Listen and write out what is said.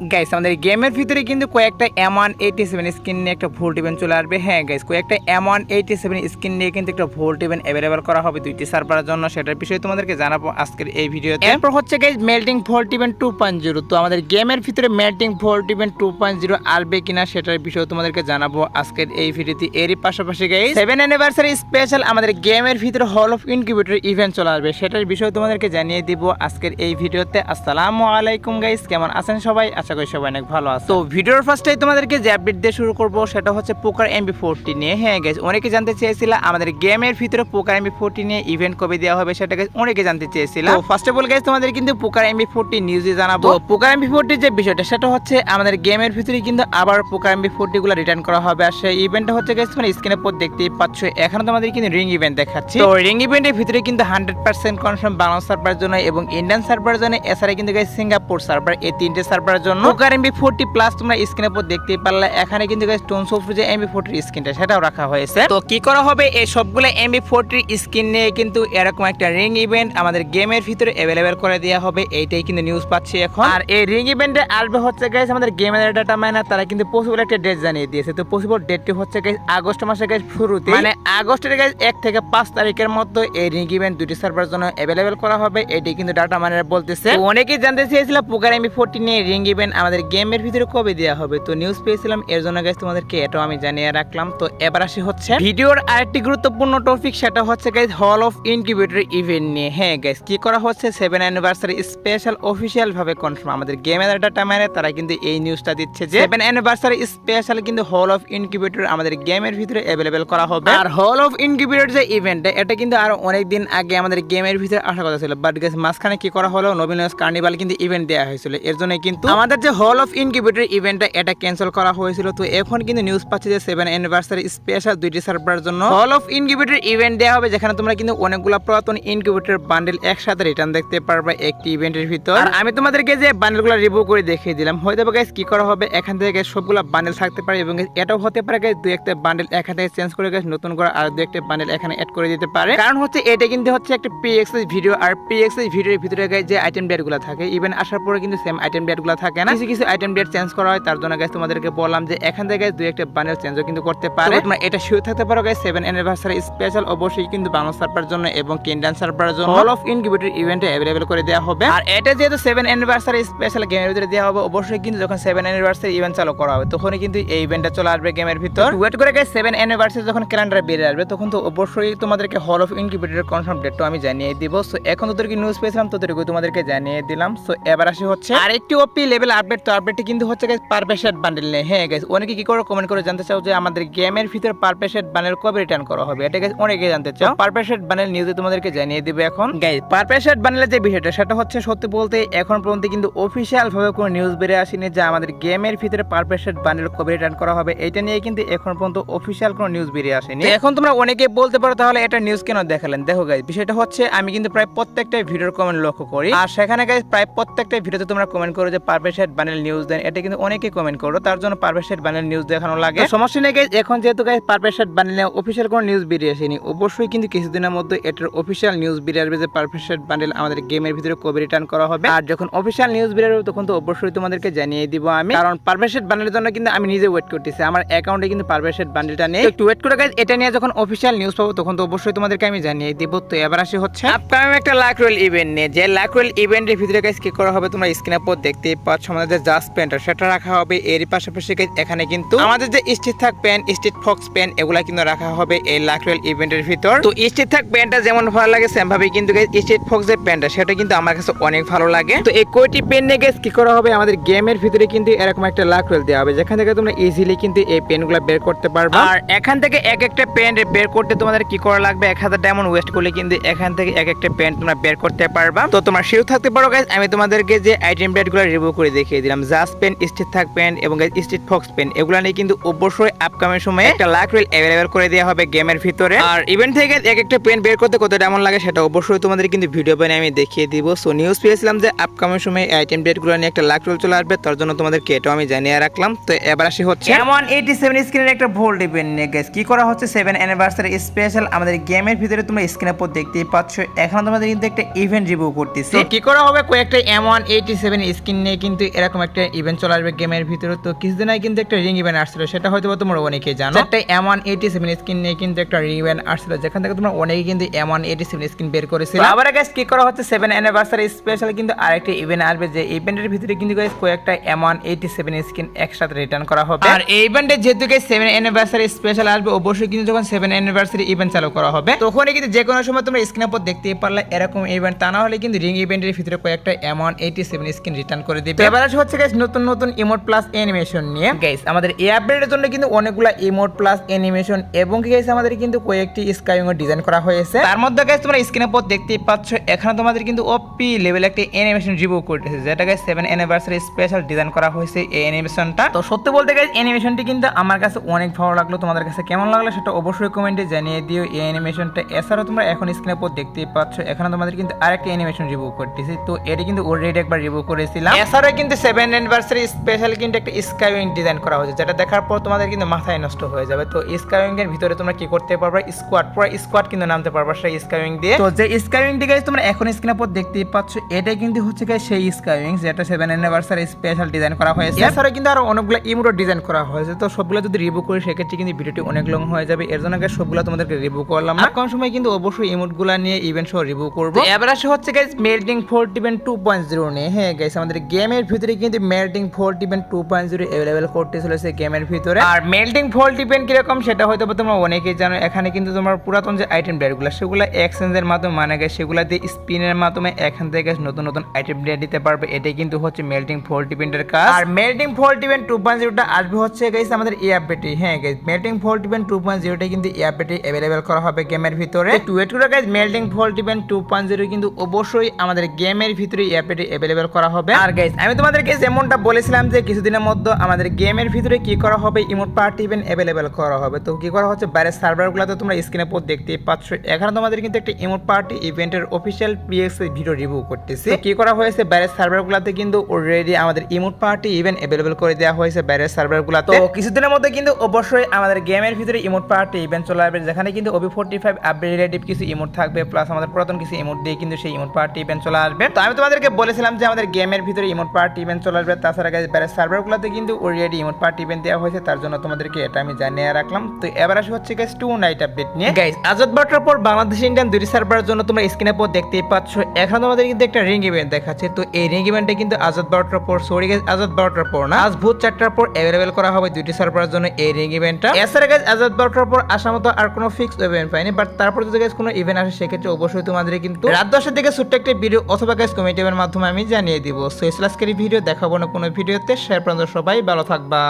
Guys আমাদের গেমের ভিতরে কিন্তু কয়েকটা M187 স্কিন নিয়ে একটা ভোল্ট ইভেন্ট চলে আসবে। হ্যাঁ গাইস, কয়েকটা M187 স্কিন নিয়ে কিন্তু একটা ভোল্ট ইভেন্ট अवेलेबल করা হবে দুইটি সার্ভারের জন্য। সেটার বিষয়ে তোমাদেরকে জানাবো আজকের এই ভিডিওতে। এরপর হচ্ছে গাইস মেল্টিং ভোল্ট ইভেন্ট 2.0। তো আমাদের গেমের ভিতরে মেল্টিং ভোল্ট ইভেন্ট 2.0 আসবে কিনা সেটার বিষয়ে তোমাদেরকে জানাবো আজকের এই ভিডিওতে। এরই পাশাপাশি গাইস 7 অ্যানিভার্সারি স্পেশাল আমাদের গেমের ভিতরে হল অফ ইনকিউবেটর ইভেন্ট চলে আসবে, সেটার বিষয়ে তোমাদেরকে জানিয়ে দিব আজকের এই ভিডিওতে। আসসালামু আলাইকুম গাইস, কেমন আছেন সবাই? আশা করি সবাই অনেক ভালো আছে। তো ভিডিওর ফার্স্টেই তোমাদেরকে যে আপডেট দিয়ে শুরু করব সেটা হচ্ছে পোকার MB40 নিয়ে। হ্যাঁ গাইস, অনেকে জানতে চেয়েছিল আমাদের গেমের ভিতরে পোকার MB40 নিয়ে ইভেন্ট কবে দেওয়া হবে, সেটা গাইস অনেকে জানতে চেয়েছিল। তো ফার্স্ট অফ অল গাইস তোমাদের কিন্তু পোকার MB40 নিউজে জানাবো। তো পোকার MB40 যে বিষয়টা সেটা হচ্ছে আমাদের গেমের ভিতরে কিন্তু আবার পোকার MB40 গুলো রিটার্ন করা হবে। আর সেই ইভেন্টটা হচ্ছে গাইস মানে স্ক্রিনের উপর দেখতেই পাচ্ছ, এখানে তোমাদের কিন্তু রিং ইভেন্ট দেখাচ্ছি। তো রিং ইভেন্টের ভিতরে কিন্তু 100% কনফার্ম বাংলা সার্ভারের জন্য এবং ইন্ডিয়ান সার্ভারের জন্য, এছাড়া কিন্তু গাইস সিঙ্গাপুর সার্ভার, এই তিনটে সার্ভারের জন্য পোকার MB40 প্লাস তোমরা স্ক্রিনের উপর দেখতেই পারলে এখানে কিন্তু গাইস টোনস অফ যে MB40 স্ক্রিনটা সেটাও রাখা হয়েছে। তো কি করা হবে, এই সবগুলো MB40 স্ক্রিন নিয়ে কিন্তু এরকম একটা রিং ইভেন্ট আমাদের গেমের ভিতরে अवेलेबल করে দেওয়া হবে, এইটাই কিন্তু নিউজ পাচ্ছি এখন। আর এই রিং ইভেন্টে আসবে হচ্ছে গাইস আমাদের গেমের ডাটা মাইনার, তারা কিন্তু পসিবল একটা ডেট জানিয়ে দিয়েছে। তো পসিবল ডেটটি হচ্ছে গাইস আগস্ট মাসের গাইস শুরুতে, মানে আগস্টের গাইস 1 থেকে 5 তারিখের মধ্যে এই রিং ইভেন্ট দুটি সার্ভারের জন্য अवेलेबल করা হবে, এটাই কিন্তু ডাটা মাইনার বলতেছে। অনেকেই জানতে চেয়েছিল পোকার MB40 নিয়ে রিং ইভেন্ট আমাদের গেমের ভিতরে কবে দেওয়া হবে। তো নিউজ পেয়েছিলাম, এর জন্য গাইস তোমাদেরকে এটাও আমি জানিয়ে রাখলাম। তো এবার আসি হচ্ছে ভিডিওর আরেকটি গুরুত্বপূর্ণ টপিক, সেটা হচ্ছে guys hall of incubator event নিয়ে। হ্যাঁ গাইস, কি করা হচ্ছে 7 অ্যানিভার্সারি স্পেশাল অফিশিয়াল ভাবে কনফার্ম আমাদের গেমের ডাটা মানে তারা কিন্তু এই নিউজটা দিচ্ছে যে 7 অ্যানিভার্সারি স্পেশাল কিন্তু হল অফ ইনকিউবেটর আমাদের গেমের ভিতরে अवेलेबल করা হবে। আর হল অফ ইনকিউবেটর যে ইভেন্টটা এটা কিন্তু আরো অনেক দিন আগে আমাদের গেমের ভিতরে আসা কথা ছিল, বাট গাইস মাঝখানে কি করা হলো, নবীনস কার্নিভাল কিন্তু ইভেন্ট দেওয়া হয়েছিল, এর জন্য কিন্তু আমাদের যে হল অফ ইনকিউবেটর ইভেন্টটা এটা ক্যান্সেল করা হয়েছিল। তো এখন কিন্তু নিউজ পাচ্ছি যে 7 অ্যানিভার্সারি স্পেশাল দুইটি সার্ভারের জন্য হল অফ ইনকিউবেটর ইভেন্ট দেওয়া হবে, যেখানে তোমরা কিন্তু অনেকগুলো পুরাতন ইনকিউবেটর বান্ডেল একসাথে রিটার্ন দেখতে পারবে একটি ইভেন্টের ভিতর। আর আমি তোমাদেরকে যে বান্ডেলগুলো রিভিউ করে দেখিয়ে দিলাম, হয়তো গাইস কি করা হবে এখান থেকে সবগুলো বান্ডেল থাকতে পারে এবং এটাও হতে পারে গাইস দুই একটা বান্ডেল এখান থেকে চেঞ্জ করে গাইস নতুন করে আর দুই একটা বান্ডেল এখানে অ্যাড করে দিতে পারে। কারণ হচ্ছে এটা কিন্তু হচ্ছে একটা প্রি-এক্সেস ভিডিও, আর প্রি-এক্সেস ভিডিওর ভিতরে গাইস যে আইটেম ডেটগুলো থাকে ইভেন্ট আসার পরে কিন্তু সেম আইটেম ডেটগুলো থাকে না, কিছু কিছু আইটেম ডেট চেঞ্জ করা হয়। তার জন্য গাইস তোমাদেরকে বললাম যে এখান থেকে গাইস দুই একটা বান্ডেল চেঞ্জও কিন্তু করতে পারে। তোমরা এটা শিওর থাকতে পারো গাইস 7 অ্যানিভার্সারি স্পেশাল অবশ্যই কিন্তু বাংলা সার্ভারের জন্য এবং ইন্ডিয়ান সার্ভারের জন্য হল অফ ইনকিউবেটর ইভেন্টে अवेलेबल করে দেওয়া হবে। আর এটা যেহেতু 7 অ্যানিভার্সারি স্পেশাল গেমের ভিতরে দেওয়া হবে, অবশ্যই কিন্তু যখন 7 অ্যানিভার্সারি ইভেন্ট চালু করা হবে তখনই কিন্তু এই ইভেন্টটা চলে আসবে গেমের ভিতর। ওয়েট করে গাইস 7 অ্যানিভার্সারি যখন ক্যালেন্ডারে বেরিয়ে আসবে তখন তো অবশ্যই তোমাদেরকে হল অফ ইনকিউবেটরের কনফার্ম ডেটটা আমি জানিয়ে দিব। সো এখন তোদেরকে নিউজ পেয়েছিলাম তোদেরকে তোমাদেরকে জানিয়ে দিলাম। সো এবার আসি হচ্ছে আরেকটি ওপি লেভেল আপডেট। তো আপডেটটি কিন্তু হচ্ছে গাইস পারফেক্ট বান্ডেল নিয়ে। হ্যাঁ গাইস, অনেকে কি করে কমেন্ট করে জানতে চাও যে আমাদের গেমের ভিতর পারফেক্ট বান্ডেল কবে রিটার্ন করা হবে, এটা গাইস অনেকে জানতে চাও। পারফেক্ট বান্ডেল নিউজে তোমাদেরকে জানিয়ে দিব এখন। গাইস পারফেক্ট বান্ডেলের যে বিষয়টা সেটা হচ্ছে সত্যি বলতে এখন পর্যন্ত কিন্তু অফিশিয়াল ভাবে কোনো নিউজ বের আসেনি যে আমাদের গেমের ভিতরে পারফেক্ট বান্ডেল কবে রিটার্ন করা হবে, এটা নিয়ে কিন্তু এখন পর্যন্ত অফিশিয়াল কোনো নিউজ বেরিয়ে আসেনি। এখন তোমরা অনেকে বলতে পারো তাহলে এটা নিউজ কেন দেখালেন। দেখো গাইস, বিষয়টা হচ্ছে আমি কিন্তু প্রায় প্রত্যেকটা ভিডিওর কমেন্ট লক্ষ্য করি, আর সেখানে গাইস প্রায় প্রত্যেকটা ভিডিওতে তোমরা কমেন্ট করো যে পারফেক্ট বান্ডেল নিউজ দেন, এটা কিন্তু অনেকে কমেন্ট করো, তার জন্য পারফেক্ট বান্ডেল নিউজ দেখানো লাগে। সমস্যা নেই গাইস, এখন যেহেতু গাইস পারফেক্ট বান্ডেল নিয়ে অফিশিয়াল কোনো নিউজ বেরিয়ে আসেনি, অবশ্যই কিন্তু কিছুদিনের মধ্যে এটার অফিশিয়াল নিউজ বেরিয়ে আসবে যে পারফেক্ট বান্ডেল আমাদের গেমের ভিতরে কবে রিটার্ন করা হবে। আর যখন অফিশিয়াল নিউজ বেরিয়ে আসবে তখন তো অবশ্যই তোমাদেরকে জানিয়ে দিব আমি, কারণ পারফেক্ট বান্ডেলের জন্য কিন্তু আমি নিজে ওয়েট করতেছি, আমার অ্যাকাউন্টে কিন্তু পারফেক্ট বান্ডেলটা নেই। একটু ওয়েট করে গাইস, এটা নিয়ে যখন অফিশিয়াল নিউজ পাবো তখন তো অবশ্যই তোমাদেরকে আমি জানিয়ে দিব। তো এবার আসি হচ্ছে আপকামিং একটা লাক রয়েল ইভেন্ট নিয়ে। যে লাক রয়েল ইভেন্টের ভিতরে গাইস কি করা হবে তোমরা স্ক্রিনের উপর দেখতেই পাচ্ছ, আমাদের যে জাস্ট পেনটা সেটা রাখা হবে। এর পাশাপাশি গাইস এখানে কিন্তু আমাদের যে স্ট্রিট থাক পেন, স্ট্রিট ফক্স পেন এগুলা কিন্তু রাখা হবে এই লাক রয়েল ইভেন্টের ভিতর। তো স্ট্রিট থাক পেনটা যেমন ভালো লাগে সেম ভাবে কিন্তু গাইস স্ট্রিট ফক্স যে পেনটা সেটা কিন্তু আমার কাছে অনেক ভালো লাগে। তো এই কয়টি পেন নিয়ে গাইস কি করা হবে, আমাদের গেমের ভিতরে কিন্তু এরকম একটা লাক রয়েল দেওয়া হবে, যেখান থেকে তোমরা ইজিলি কিন্তু এই পেনগুলো বের করতে পারবে। আর এখান থেকে এক একটা পেন বের করতে তোমাদের কি করা লাগবে, 1000 ডায়মন্ড ওয়েস্ট করলে কিন্তু এখান থেকে এক একটা পেন তোমরা বের করতে পারবা। তো তোমরা শিওর থাকতে পারো গাইস, আমি তোমাদেরকে যে আইটেম ডেটগুলো রিভিউ করে দেখিয়ে দিলাম, জাস্ট পেন, স্ট্রিট থাক পেন এবং গাইস স্ট্রিট ফক্স পেন, এগুলো নিয়ে কিন্তু অবশ্যই আপকামিং সময়ে একটা লাক রয়েল अवेलेबल করে দেওয়া হবে গেমের ভিতরে। আর ইভেন্ট থেকে এক একটা পেন বের করতে কত ডায়মন্ড লাগে সেটা অবশ্যই তোমাদের কিন্তু ভিডিও বানিয়ে আমি দেখিয়ে দিব। সো নিউজ পেয়েছিলাম যে আপকামিং সময়ে আইটেম ডেটগুলো নিয়ে একটা লাক রয়েল চলে আসবে, তার জন্য তোমাদেরকে এটাও আমি জানিয়ে রাখলাম। তো এবার আসি হচ্ছে M187 স্ক্রিনের একটা ভোল্ট ইভেন্ট নিয়ে। গাইস কি করা হচ্ছে 7 অ্যানিভার্সারি স্পেশাল আমাদের গেমের ভিতরে তোমরা স্ক্রিনের উপর দেখতেই পাচ্ছ, এখন তোমাদের কিন্তু একটা ইভেন্ট রিভিউ করতেছি। কি করা হবে, কয়েকটা M187 স্ক্রিন নিয়ে কিন্তু এরকম একটা ইভেন্ট চলে আসবে গেমের ভিতরে। তো কিছুদিন আগে কিন্তু একটা রিং ইভেন্ট আসছিল, সেটা হয়তো তোমরা অনেকেই জানো। একটা M187 স্কিন নিয়ে কিন্তু একটা রিং ইভেন্ট আসছিল, যেখান থেকে তোমরা অনেকেই কিন্তু M187 স্কিন বের করেছিল। আবার গাইস কি করা হচ্ছে 7 অ্যানিভার্সারি স্পেশাল কিন্তু আরেকটা ইভেন্ট আসবে, যে ইভেন্টের ভিতরে কিন্তু গাইস কয়েকটা M187 স্কিন একসাথে রিটার্ন করা হবে। আর এই ইভেন্টে যেহেতু গাইস 7 অ্যানিভার্সারি স্পেশাল আসবে, অবশ্যই কিন্তু যখন 7 অ্যানিভার্সারি ইভেন্ট চালু করা হবে তখনই কিন্তু যে কোনো সময় তোমরা স্ক্রিনের উপর দেখতেই পারলে এরকম ইভেন্ট, তা না হলে কিন্তু রিং ইভেন্টের ভিতরে কয়েকটা M187 স্কিন রিটার্ন করে দিবে। এবার হচ্ছে গাইস নতুন নতুন ইমোট প্লাস অ্যানিমেশন নিয়ে। গাইস আমাদের এই আপডেটের জন্য কিন্তু অনেকগুলা ইমোট প্লাস অ্যানিমেশন এবং গাইস আমাদের কিন্তু কয়েকটি স্কাইউইং এর ডিজাইন করা হয়েছে। তার মধ্যে গাইস তোমরা স্ক্রিনের উপর দেখতেই পাচ্ছ এখানে তোমাদের কিন্তু ওপি লেভেল একটা অ্যানিমেশন রিভিউ করতেছে, যেটা গাইস 7 অ্যানিভার্সারি স্পেশাল ডিজাইন করা হয়েছে এই অ্যানিমেশনটা। তো সত্যি বলতে গাইস অ্যানিমেশনটি কিন্তু আমার কাছে অনেক ভালো লাগলো, তোমাদের কাছে কেমন লাগলো সেটা অবশ্যই কমেন্টে জানিয়ে দিও এই অ্যানিমেশনটা। এছাড়াও তোমরা এখন স্ক্রিনের উপর দেখতেই পাচ্ছ এখানে তোমাদের কিন্তু আরেকটা অ্যানিমেশন রিভিউ করতেছি, তো এটি কিন্তু অলরেডি একবার রিভিউ করেছিলাম। এছাড়াও কিন্তু 7 অ্যানিভার্সারি স্পেশাল কিন্তু একটা স্কাইউইং ডিজাইন করা হয়েছে, যেটা দেখার পর তোমাদের কিন্তু মাথায় নষ্ট হয়ে যাবে। তো স্কাইউইং এর ভিতরে তোমরা কি করতে পারবে, স্কোয়াড পুরো স্কোয়াড কিন্তু নামতে পারবে সেই স্কাইউইং দিয়ে। তো যে স্কাইউইংটি গাইস তোমরা এখন স্ক্রিনের উপর দেখতেই পাচ্ছ এটাই কিন্তু হচ্ছে গাইস সেই স্কাইউইং, যেটা 7 অ্যানিভার্সারি স্পেশাল ডিজাইন করা হয়েছে। এছাড়াও কিন্তু আরো অনেকগুলো ইমোট ডিজাইন করা হয়েছে, তো সবগুলো যদি রিভিউ করি সেক্ষেত্রে কিন্তু ভিডিওটি অনেক লং হয়ে যাবে, এর জন্য গাইস সবগুলো তোমাদেরকে রিভিউ করলাম না। কোন সময় কিন্তু অবশ্যই ইমোটগুলো নিয়ে ইভেন্ট সহ রিভিউ করব। এবার আসে হচ্ছে গাইস মেল্টিং ফোর্ট ইভেন্ট 2.0 নিয়ে। হ্যাঁ গাইস আমাদের গেমের ভিতরে কিন্তু মেল্টিং ফোর্ট ইভেন্ট 2.0 अवेलेबल করতে চলেছে গেমের ভিতরে। আর মেল্টিং ফোর্ট ইভেন্ট কিরকম সেটা হয়তো তোমরা অনেকেই জানো। এখানে কিন্তু তোমার পুরাতন যে আইটেম ডেটগুলো সেগুলো এক্সচেঞ্জের মাধ্যমে মানে গাইস সেগুলো দিয়ে স্পিনের মাধ্যমে এখান থেকে নতুন নতুন আইটেম ডেট দিতে পারবে, এটাই কিন্তু হচ্ছে মেল্টিং ফোর্ট ইভেন্টের কাজ। আর মেল্টিং ফোর্ট ইভেন্ট 2.0টা আসবে হচ্ছে গাইস আমাদের এই আপডেটে। হ্যাঁ গাইস মেল্টিং ফোর্ট ইভেন্ট 2.0টা কিন্তু এই আপডেটে अवेलेबल করা হবে গেমের ভিতরে। তো ওয়েট করে গাইস মেল্টিং ফোর্ট ইভেন্ট 2.0 কিন্তু অবশ্যই আমাদের গেমের ভিতরে এই আপডেটে अवेलेबल করা হবে। আর গাইস আমি তোমাদেরকে যেমনটা বলেছিলাম যে কিছুদিনের মধ্যে আমাদের গেমের ভিতরে কি করা হবে, ইমোট পার্টি ইভেন্ট अवेलेबल করা হবে। তো কি করা হচ্ছে বাইরের সার্ভারগুলোতে তোমরা স্ক্রিনে পর দেখতেই পাচ্ছ এখানে তোমাদের কিন্তু একটা ইমোট পার্টি ইভেন্টের অফিশিয়াল পিএক্স ভিডিও রিভিউ করতেছি। তো কি করা হয়েছে বাইরের সার্ভারগুলোতে কিন্তু অলরেডি আমাদের ইমোট পার্টি ইভেন্ট अवेलेबल করে দেওয়া হয়েছে বাইরের সার্ভারগুলোতে। তো কিছুদিনের মধ্যে কিন্তু অবশ্যই আমাদের গেমের ভিতরে ইমোট পার্টি ইভেন্ট চলে আসবে, যেখানে কিন্তু OB45 আপডেট রিলেটিভ কিছু ইমোট থাকবে, প্লাস আমাদের পুরাতন কিছু ইমোট দিয়ে কিন্তু সেই ইমোট পার্টি ইভেন্ট চলে আসবে। তো আমি তোমাদেরকে বলেছিলাম যে আমাদের গেমের ভিতরে ইমোট পার্টি ইভেন্ট চলে আসবে। তাছাড়া গাইস বাইরের সার্ভারগুলোতে কিন্তু অলরেডি ইমোট পার্টি ইভেন্ট দেওয়া হয়েছে, তার জন্য তোমাদেরকে এটা আমি জানিয়ে রাখলাম। তো এবার আসে হচ্ছে গাইস 2 নাইট আপডেট নিয়ে। গাইস আজাদ বাটার পর বাংলাদেশ ইন্ডিয়ান দুই সার্ভারের জন্য তোমরা স্ক্রিনে পর দেখতেই পাচ্ছ এখন তোমাদের কিন্তু একটা রিং ইভেন্ট দেখাচ্ছে। তো এই রিং ইভেন্টে কিন্তু আজাদ বাটার পর সরি গাইস আজাদ বাটার পর না, আজ ভোর 4টার পর अवेलेबल করা হবে দুইটি সার্ভারের জন্য এই রিং ইভেন্টটা। এছাড়া গাইস আজাদ বাটার পর আসার মতো আর কোনো ফিক্স ইভেন্ট পাইনি, বাট তারপর যদি গাইস কোনো ইভেন্ট আসে সেক্ষেত্রে অবশ্যই তোমাদের কিন্তু রাত 10টার দিকে ছোট্ট একটা ভিডিও অথবা গাইস কমেন্টের মাধ্যমে আমি জানিয়ে দিব। সো আজকের ভিডিও দেখাবো না কোনো ভিডিওতে, সে পর্যন্ত সবাই ভালো থাকবা।